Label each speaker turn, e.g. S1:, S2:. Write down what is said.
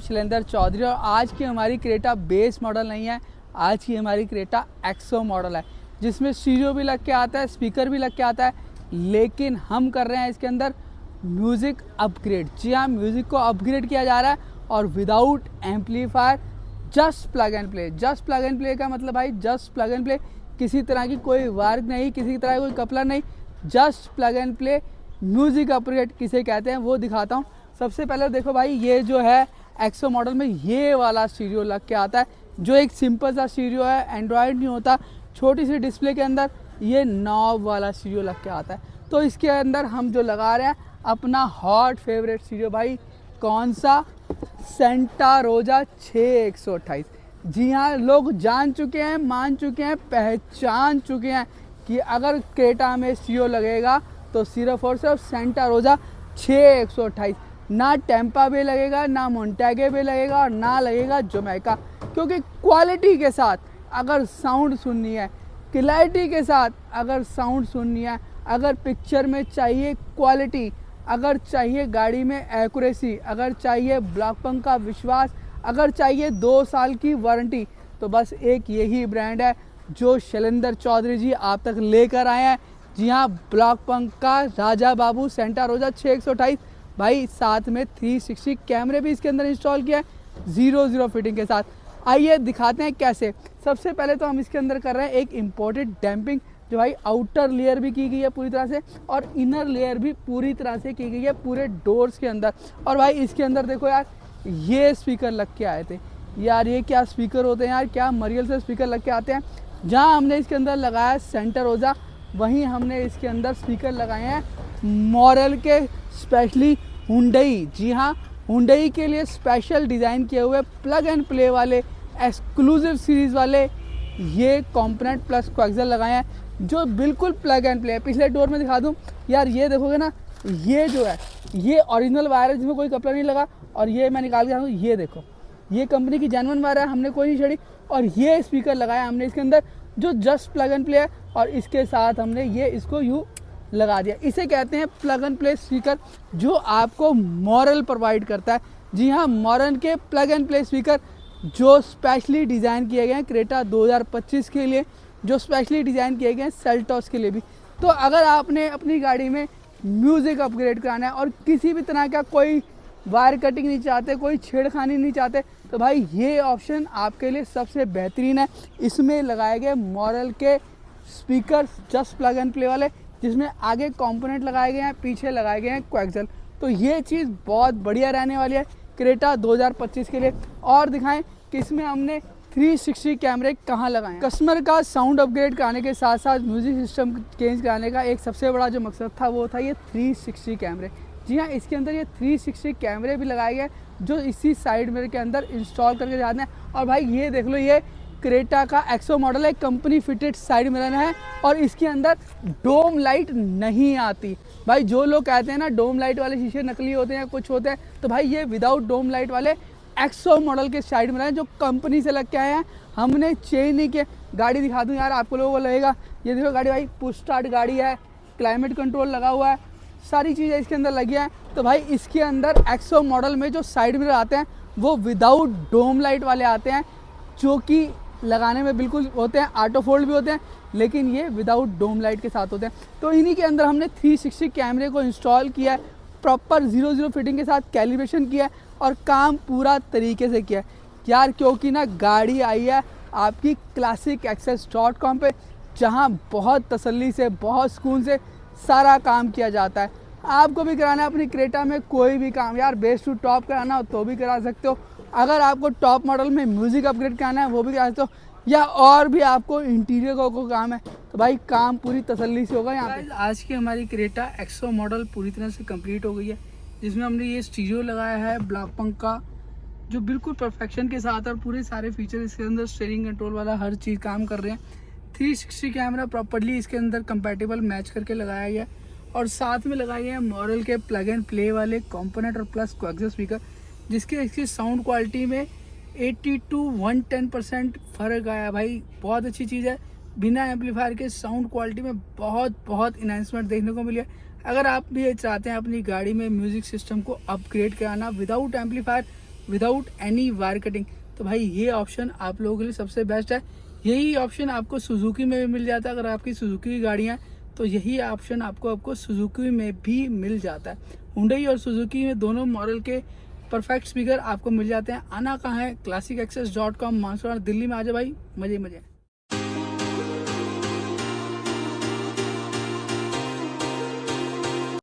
S1: शैलेंद्र चौधरी और आज की हमारी क्रेटा बेस मॉडल नहीं है, आज की हमारी क्रेटा एक्सो मॉडल है जिसमें स्टीरियो भी लग के आता है, स्पीकर भी लग के आता है, लेकिन हम कर रहे हैं इसके अंदर म्यूज़िक अपग्रेड। जी हाँ, म्यूज़िक को अपग्रेड किया जा रहा है और without amplifier, just plug and play. Just plug and play का मतलब भाई जस्ट प्लग एंड प्ले, किसी तरह की कोई वर्क नहीं, किसी तरह की कोई कपलर नहीं, just plug and play. Music upgrade किसे कहते हैं वो दिखाता हूँ। सबसे पहले देखो भाई, ये जो है एक्सो मॉडल में ये वाला स्टीरियो लग के आता है जो एक सिंपल सा स्टीरियो है, एंड्रॉयड नहीं होता। छोटी सी डिस्प्ले के अंदर ये नॉब वाला स्टीरियो लग के आता है। तो इसके अंदर हम जो लगा रहे हैं अपना हॉट फेवरेट स्टीरियो भाई, कौन सा? सेंटा रोजा 6128। जी हाँ, लोग जान चुके हैं, मान चुके हैं, पहचान चुके हैं कि अगर क्रेटा में स्टीरियो लगेगा तो सिर्फ और सिर्फ सेंटा रोजा 6128, ना टेम्पा भी लगेगा, ना मोन्टेगे भी लगेगा और ना लगेगा जोमेका। क्योंकि क्वालिटी के साथ अगर साउंड सुननी है, क्लैरिटी के साथ अगर साउंड सुननी है, अगर पिक्चर में चाहिए क्वालिटी, अगर चाहिए गाड़ी में एक्यूरेसी, अगर चाहिए ब्लॉक पंख का विश्वास, अगर चाहिए 2 साल की वारंटी, तो बस एक यही ब्रांड है जो शैलेंद्र चौधरी जी आप तक लेकर आए हैं। जी हाँ, ब्लॉक पंख का राजा बाबू सेंटा रोजा 6128 भाई, साथ में 360 कैमरे भी इसके अंदर इंस्टॉल किया है 0 फिटिंग के साथ। आइए दिखाते हैं कैसे। सबसे पहले तो हम इसके अंदर कर रहे हैं एक इम्पोर्टेड डैम्पिंग, जो भाई आउटर लेयर भी की गई है पूरी तरह से और इनर लेयर भी पूरी तरह से की गई है पूरे डोर्स के अंदर। और भाई इसके अंदर देखो यार, ये स्पीकर लग के आए थे यार, ये क्या स्पीकर होते हैं यार, क्या मरियल से स्पीकर लग के आते हैं। जहाँ हमने इसके अंदर लगाया सेंटा रोजा, वहीं हमने इसके अंदर स्पीकर लगाए हैं मॉरल के, स्पेशली हुंडई। जी हाँ, हुंडई के लिए स्पेशल डिज़ाइन किए हुए प्लग एंड प्ले वाले एक्सक्लूसिव सीरीज़ वाले ये कंपोनेंट प्लस कोएक्सियल लगाए हैं जो बिल्कुल प्लग एंड प्ले है। पिछले डोर में दिखा दूं यार, ये देखोगे ना, ये जो है ये ओरिजिनल वायर है जिसमें कोई कपड़ा नहीं लगा, और ये मैं निकाल के दिखाऊं, ये देखो, ये कंपनी की जेन्युइन वायर है, हमने कोई नहीं छड़ी। और ये स्पीकर लगाया हमने इसके अंदर जो जस्ट प्लग एंड प्ले है, और इसके साथ हमने ये इसको यूँ लगा दिया। इसे कहते हैं प्लग एंड प्ले स्पीकर, जो आपको मॉरल प्रोवाइड करता है। जी हाँ, मॉरल के प्लग एंड प्ले स्पीकर जो स्पेशली डिज़ाइन किए गए हैं क्रेटा 2025 के लिए, जो स्पेशली डिज़ाइन किए गए हैं सेल्टॉस के लिए भी। तो अगर आपने अपनी गाड़ी में म्यूज़िक अपग्रेड कराना है और किसी भी तरह का कोई वायर कटिंग नहीं चाहते, कोई छेड़खानी नहीं चाहते, तो भाई ये ऑप्शन आपके लिए सबसे बेहतरीन है। इसमें लगाए गए मॉरल के speaker just plug and play वाले, जिसमें आगे कंपोनेंट लगाए गए हैं, पीछे लगाए गए हैं कोएक्सियल। तो ये चीज़ बहुत बढ़िया रहने वाली है क्रेटा 2025 के लिए। और दिखाएं कि इसमें हमने 360 कैमरे कहाँ लगाए हैं। कस्टमर का साउंड अपग्रेड कराने के साथ साथ म्यूज़िक सिस्टम चेंज कराने का एक सबसे बड़ा जो मकसद था वो था ये 360 कैमरे। जी हाँ, इसके अंदर ये 360 कैमरे भी लगाए गए जो इसी साइड मिरर के अंदर इंस्टॉल करके जाते हैं। और भाई ये देख लो, ये क्रेटा का एक्सो मॉडल है, कंपनी फिटेड साइड मिरर है और इसके अंदर डोम लाइट नहीं आती। भाई जो लोग कहते हैं ना डोम लाइट वाले शीशे नकली होते हैं, कुछ होते हैं, तो भाई ये विदाउट डोम लाइट वाले एक्सो मॉडल के साइड मिरर हैं जो कंपनी से लग के आए हैं, हमने चेंज नहीं किया। गाड़ी दिखा दूँ यार आपको, लोगों को लगेगा ये देखो गाड़ी भाई पुश स्टार्ट गाड़ी है, क्लाइमेट कंट्रोल लगा हुआ है, सारी चीज़ें इसके अंदर लगी हैं। तो भाई इसके अंदर एक्सो मॉडल में जो साइड मिरर आते हैं वो विदाउट डोम लाइट वाले आते हैं, जो कि लगाने में बिल्कुल होते हैं, ऑटो फोल्ड भी होते हैं, लेकिन ये विदाउट डोम लाइट के साथ होते हैं। तो इन्हीं के अंदर हमने 360 कैमरे को इंस्टॉल किया है, प्रॉपर 0 फिटिंग के साथ कैलिब्रेशन किया है और काम पूरा तरीके से किया है यार। क्योंकि ना गाड़ी आई है आपकी classicaccess.com पे, जहाँ बहुत तसल्ली से, बहुत सुकून से सारा काम किया जाता है। आपको भी कराना है अपनी क्रेटा में कोई भी काम यार, बेस टू टॉप कराना हो तो भी करा सकते हो। अगर आपको टॉप मॉडल में म्यूज़िक अपग्रेड कराना है वो भी करा सकते हो, या और भी आपको इंटीरियर का कोई काम है, तो भाई काम पूरी तसल्ली से होगा यहाँ पे। आज की हमारी क्रेटा एक्सो मॉडल पूरी तरह से कंप्लीट हो गई है, जिसमें हमने ये स्टीरियो लगाया है ब्लॉक पंख का, जो बिल्कुल परफेक्शन के साथ, और पूरे सारे फीचर इसके अंदर, स्टीयरिंग कंट्रोल वाला हर चीज़ काम कर रहे हैं। 360 कैमरा प्रॉपर्ली इसके अंदर कंपैटिबल मैच करके लगाया गया, और साथ में लगाए गए हैं मॉरल के प्लग एंड प्ले वाले कंपोनेंट और प्लस कोएक्सियल स्पीकर, जिसके इसकी साउंड क्वालिटी में 80 to 110% फ़र्क आया। भाई बहुत अच्छी चीज़ है, बिना एम्पलीफायर के साउंड क्वालिटी में बहुत इन्हांसमेंट देखने को मिली है। अगर आप भी ये चाहते हैं अपनी गाड़ी में म्यूज़िक सिस्टम को अपग्रेड कराना without amplifier, without any wire cutting. तो भाई ये ऑप्शन आप लोगों के लिए सबसे बेस्ट है। यही ऑप्शन आपको सुजुकी में भी मिल जाता है। अगर आपकी सुजुकी की गाड़ियाँ हैं तो यही ऑप्शन आपको सुजुकी में भी मिल जाता है। हुंडई और सुजुकी में दोनों मॉडल के परफेक्ट स्पीकर आपको मिल जाते हैं। आना कहाँ है, classicAccess.com, मानसरोवर दिल्ली में आ जाओ भाई, मजे मजे।